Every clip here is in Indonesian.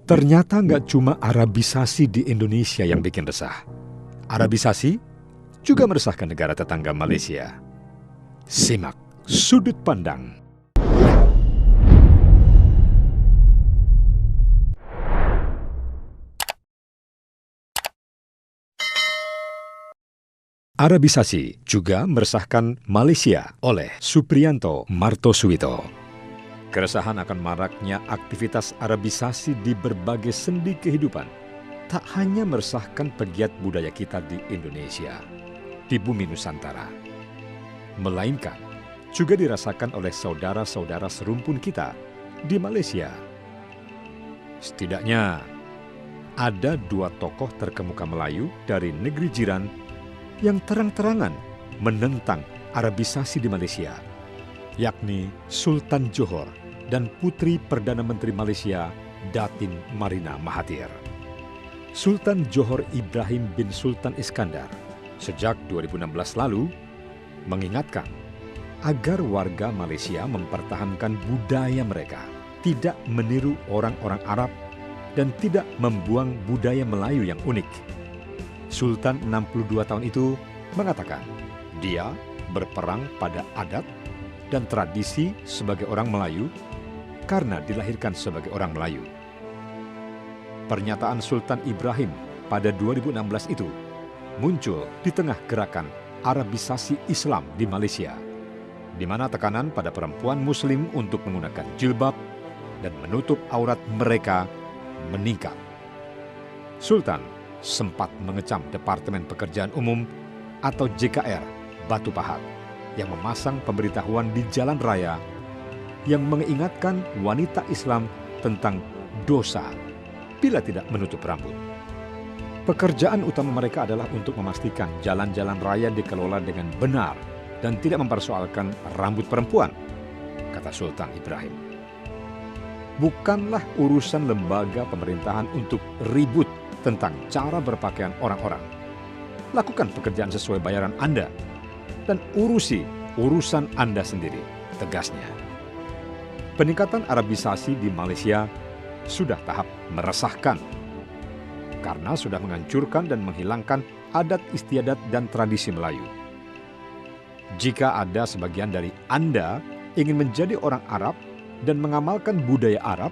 Ternyata nggak cuma Arabisasi di Indonesia yang bikin resah. Arabisasi juga meresahkan negara tetangga Malaysia. Simak sudut pandang. Arabisasi juga meresahkan Malaysia oleh Supriyanto Martosuwito. Keresahan akan maraknya aktivitas Arabisasi di berbagai sendi kehidupan tak hanya meresahkan pegiat budaya kita di Indonesia, di bumi Nusantara, melainkan juga dirasakan oleh saudara-saudara serumpun kita di Malaysia. Setidaknya ada dua tokoh terkemuka Melayu dari negeri jiran yang terang-terangan menentang Arabisasi di Malaysia, yakni Sultan Johor dan Putri Perdana Menteri Malaysia, Datin Marina Mahathir. Sultan Johor Ibrahim bin Sultan Iskandar sejak 2016 lalu mengingatkan agar warga Malaysia mempertahankan budaya mereka, tidak meniru orang-orang Arab dan tidak membuang budaya Melayu yang unik. Sultan 62 tahun itu mengatakan dia berperang pada adat dan tradisi sebagai orang Melayu karena dilahirkan sebagai orang Melayu. Pernyataan Sultan Ibrahim pada 2016 itu muncul di tengah gerakan Arabisasi Islam di Malaysia, di mana tekanan pada perempuan Muslim untuk menggunakan jilbab dan menutup aurat mereka meningkat. Sultan sempat mengecam Departemen Pekerjaan Umum atau JKR Batu Pahat yang memasang pemberitahuan di jalan raya yang mengingatkan wanita Islam tentang dosa bila tidak menutup rambut. Pekerjaan utama mereka adalah untuk memastikan jalan-jalan raya dikelola dengan benar dan tidak mempersoalkan rambut perempuan, kata Sultan Ibrahim. Bukanlah urusan lembaga pemerintahan untuk ribut tentang cara berpakaian orang-orang. Lakukan pekerjaan sesuai bayaran Anda dan urusi urusan Anda sendiri, tegasnya. Peningkatan Arabisasi di Malaysia sudah tahap meresahkan karena sudah menghancurkan dan menghilangkan adat istiadat dan tradisi Melayu. Jika ada sebagian dari Anda ingin menjadi orang Arab dan mengamalkan budaya Arab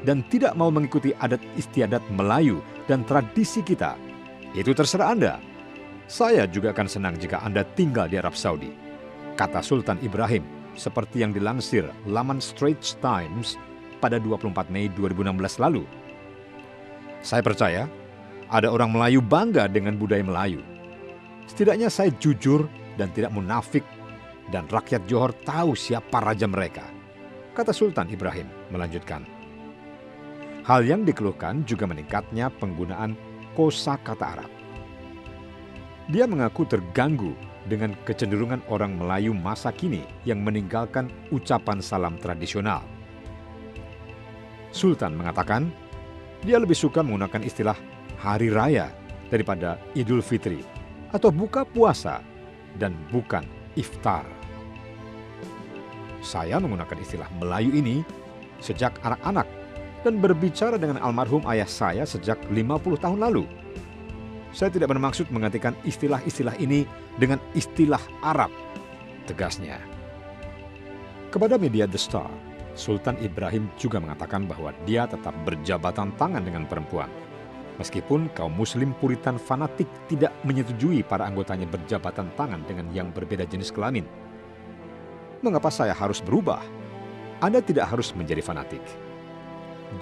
dan tidak mau mengikuti adat istiadat Melayu dan tradisi kita, itu terserah Anda. Saya juga akan senang jika Anda tinggal di Arab Saudi, kata Sultan Ibrahim, seperti yang dilansir laman Straits Times pada 24 Mei 2016 lalu. Saya percaya ada orang Melayu bangga dengan budaya Melayu. Setidaknya saya jujur dan tidak munafik dan rakyat Johor tahu siapa raja mereka, kata Sultan Ibrahim melanjutkan. Hal yang dikeluhkan juga meningkatnya penggunaan kosakata Arab. Dia mengaku terganggu dengan kecenderungan orang Melayu masa kini yang meninggalkan ucapan salam tradisional. Sultan mengatakan dia lebih suka menggunakan istilah hari raya daripada Idul Fitri atau buka puasa dan bukan iftar. Saya menggunakan istilah Melayu ini sejak anak-anak dan berbicara dengan almarhum ayah saya sejak 50 tahun lalu. Saya tidak bermaksud menggantikan istilah-istilah ini dengan istilah Arab, tegasnya. Kepada media The Star, Sultan Ibrahim juga mengatakan bahwa dia tetap berjabatan tangan dengan perempuan, meskipun kaum Muslim Puritan fanatik tidak menyetujui para anggotanya berjabatan tangan dengan yang berbeda jenis kelamin. Mengapa saya harus berubah? Anda tidak harus menjadi fanatik.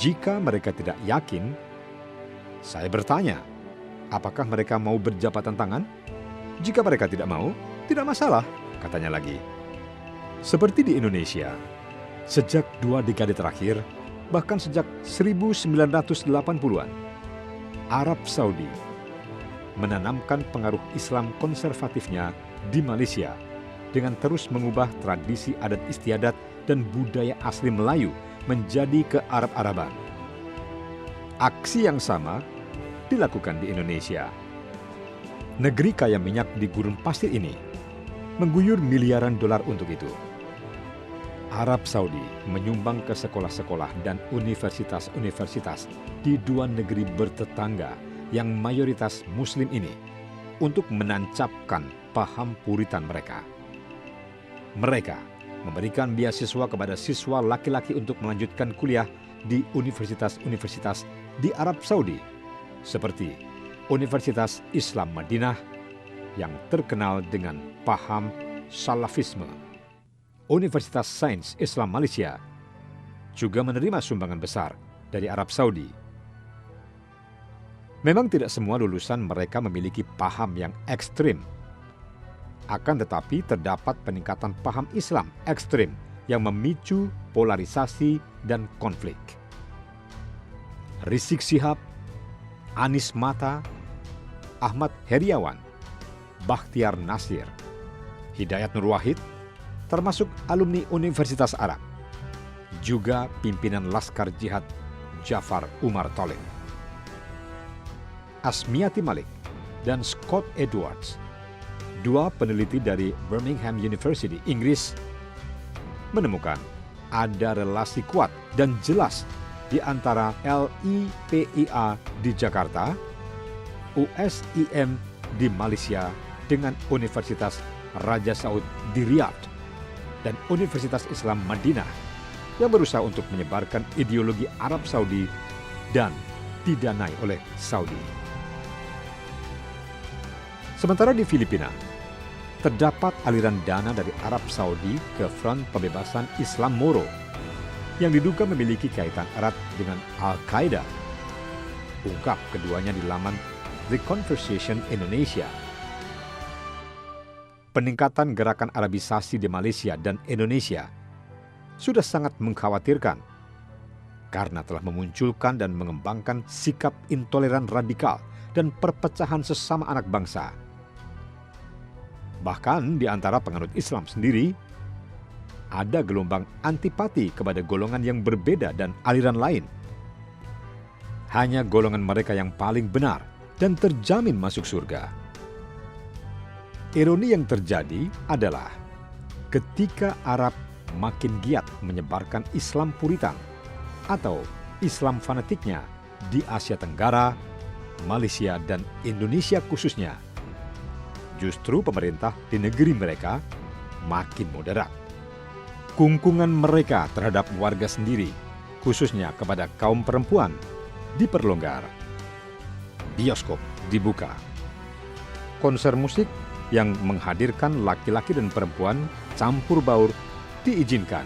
Jika mereka tidak yakin, saya bertanya, apakah mereka mau berjabatan tangan? Jika mereka tidak mau, tidak masalah, katanya lagi. Seperti di Indonesia, sejak 2 dekade terakhir, bahkan sejak 1980-an, Arab Saudi menanamkan pengaruh Islam konservatifnya di Malaysia dengan terus mengubah tradisi adat istiadat dan budaya asli Melayu menjadi kearab-araban. Aksi yang sama dilakukan di Indonesia. Negeri kaya minyak di gurun pasir ini mengguyur miliaran dolar untuk itu. Arab Saudi menyumbang ke sekolah-sekolah dan universitas-universitas di dua negeri bertetangga yang mayoritas Muslim ini untuk menancapkan paham Puritan mereka. Mereka memberikan beasiswa kepada siswa laki-laki untuk melanjutkan kuliah di universitas-universitas di Arab Saudi, seperti Universitas Islam Madinah yang terkenal dengan paham Salafisme. Universitas Sains Islam Malaysia juga menerima sumbangan besar dari Arab Saudi. Memang tidak semua lulusan mereka memiliki paham yang ekstrim. Akan tetapi terdapat peningkatan paham Islam ekstrim yang memicu polarisasi dan konflik. Rizik Syihab, Anies Mata, Ahmad Heriawan, Bakhtiar Nasir, Hidayat Nur Wahid, termasuk alumni Universitas Arab, juga pimpinan Laskar Jihad Jafar Umar Thalib. Asmiati Malik dan Scott Edwards, dua peneliti dari Birmingham University, Inggris, menemukan ada relasi kuat dan jelas di antara LIPIA di Jakarta, USIM di Malaysia dengan Universitas Raja Saud di Riyadh, dan Universitas Islam Madinah yang berusaha untuk menyebarkan ideologi Arab Saudi dan didanai oleh Saudi. Sementara di Filipina, terdapat aliran dana dari Arab Saudi ke Front Pembebasan Islam Moro yang diduga memiliki kaitan erat dengan Al-Qaeda. Ungkap keduanya di laman The Conversation Indonesia. Peningkatan gerakan Arabisasi di Malaysia dan Indonesia sudah sangat mengkhawatirkan karena telah memunculkan dan mengembangkan sikap intoleran radikal dan perpecahan sesama anak bangsa. Bahkan di antara penganut Islam sendiri, ada gelombang antipati kepada golongan yang berbeda dan aliran lain. Hanya golongan mereka yang paling benar dan terjamin masuk surga. Ironi yang terjadi adalah ketika Arab makin giat menyebarkan Islam Puritan atau Islam fanatiknya di Asia Tenggara, Malaysia, dan Indonesia khususnya, justru pemerintah di negeri mereka makin moderat. Kungkungan mereka terhadap warga sendiri, khususnya kepada kaum perempuan, diperlonggar. Bioskop dibuka. Konser musik yang menghadirkan laki-laki dan perempuan campur baur diizinkan.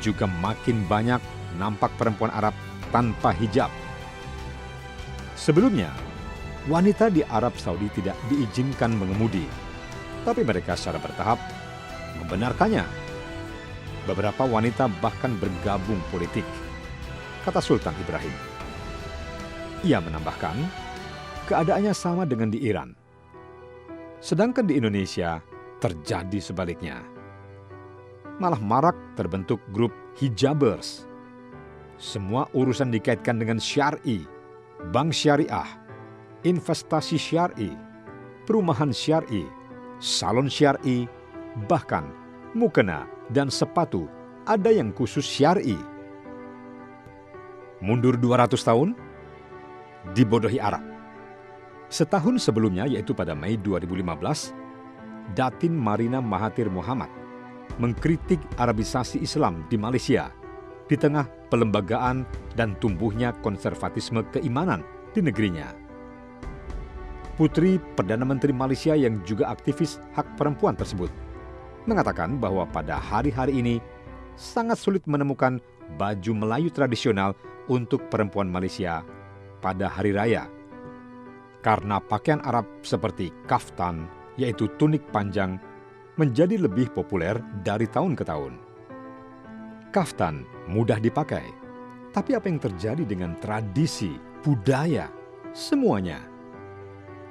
Juga makin banyak nampak perempuan Arab tanpa hijab. Sebelumnya, wanita di Arab Saudi tidak diizinkan mengemudi, tapi mereka secara bertahap membenarkannya. Beberapa wanita bahkan bergabung politik, kata Sultan Ibrahim. Ia menambahkan, keadaannya sama dengan di Iran. Sedangkan di Indonesia terjadi sebaliknya. Malah marak terbentuk grup hijabers. Semua urusan dikaitkan dengan syar'i, bank syariah, investasi syar'i, perumahan syar'i, salon syar'i, bahkan mukena dan sepatu ada yang khusus syar'i. Mundur 200 tahun, dibodohi Arab. Setahun sebelumnya, yaitu pada Mei 2015, Datin Marina Mahathir Mohamad mengkritik Arabisasi Islam di Malaysia di tengah pelembagaan dan tumbuhnya konservatisme keimanan di negerinya. Putri Perdana Menteri Malaysia yang juga aktivis hak perempuan tersebut mengatakan bahwa pada hari-hari ini sangat sulit menemukan baju Melayu tradisional untuk perempuan Malaysia pada hari raya, karena pakaian Arab seperti kaftan, yaitu tunik panjang, menjadi lebih populer dari tahun ke tahun. Kaftan mudah dipakai, tapi apa yang terjadi dengan tradisi, budaya, semuanya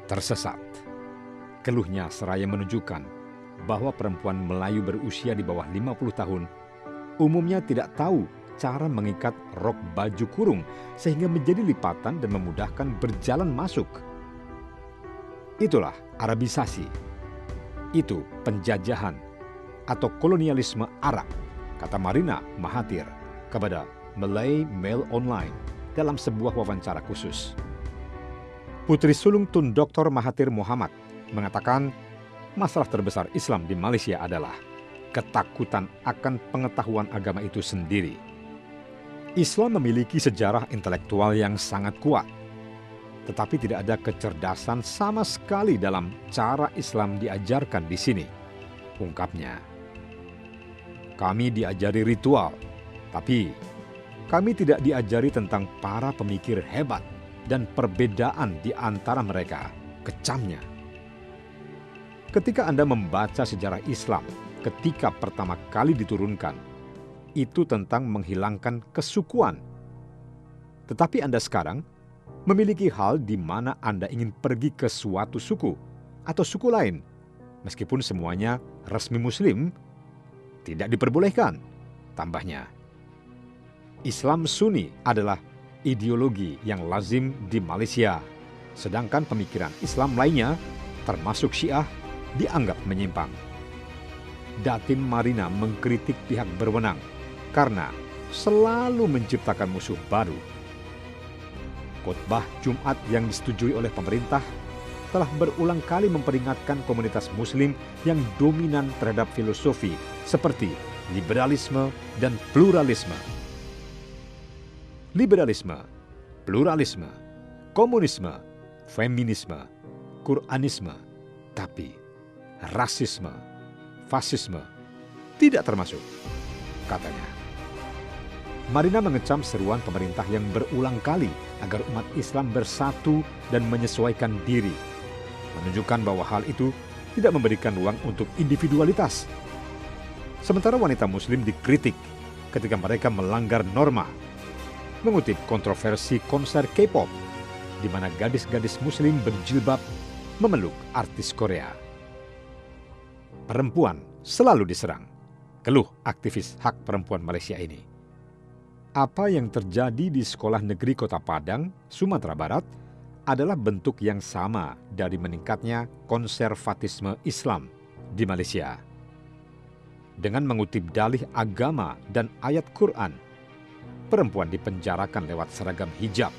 tersesat. Keluhnya seraya menunjukkan bahwa perempuan Melayu berusia di bawah 50 tahun umumnya tidak tahu cara mengikat rok baju kurung sehingga menjadi lipatan dan memudahkan berjalan masuk. Itulah Arabisasi. Itu penjajahan. atau kolonialisme Arab, kata Marina Mahathir kepada Malay Mail Online dalam sebuah wawancara khusus. Putri sulung Tun Dr. Mahathir Mohamad mengatakan masalah terbesar Islam di Malaysia adalah ketakutan akan pengetahuan agama itu sendiri. Islam memiliki sejarah intelektual yang sangat kuat, tetapi tidak ada kecerdasan sama sekali dalam cara Islam diajarkan di sini, ungkapnya. Kami diajari ritual, tapi kami tidak diajari tentang para pemikir hebat dan perbedaan di antara mereka, kecamnya. Ketika Anda membaca sejarah Islam ketika pertama kali diturunkan, itu tentang menghilangkan kesukuan. Tetapi Anda sekarang memiliki hal di mana Anda ingin pergi ke suatu suku atau suku lain, meskipun semuanya resmi Muslim, tidak diperbolehkan, tambahnya. Islam Sunni adalah ideologi yang lazim di Malaysia, sedangkan pemikiran Islam lainnya, termasuk Syiah, dianggap menyimpang. Datin Marina mengkritik pihak berwenang karena selalu menciptakan musuh baru. Khotbah Jumat yang disetujui oleh pemerintah telah berulang kali memperingatkan komunitas Muslim yang dominan terhadap filosofi seperti liberalisme dan pluralisme. Liberalisme, pluralisme, komunisme, feminisme, Quranisme, tapi rasisme, fasisme tidak termasuk, katanya. Marina mengecam seruan pemerintah yang berulang kali agar umat Islam bersatu dan menyesuaikan diri, menunjukkan bahwa hal itu tidak memberikan ruang untuk individualitas. Sementara wanita Muslim dikritik ketika mereka melanggar norma, mengutip kontroversi konser K-pop, di mana gadis-gadis Muslim berjilbab memeluk artis Korea. Perempuan selalu diserang, keluh aktivis hak perempuan Malaysia ini. Apa yang terjadi di Sekolah Negeri Kota Padang, Sumatera Barat, adalah bentuk yang sama dari meningkatnya konservatisme Islam di Malaysia. Dengan mengutip dalih agama dan ayat Quran, perempuan dipenjarakan lewat seragam hijab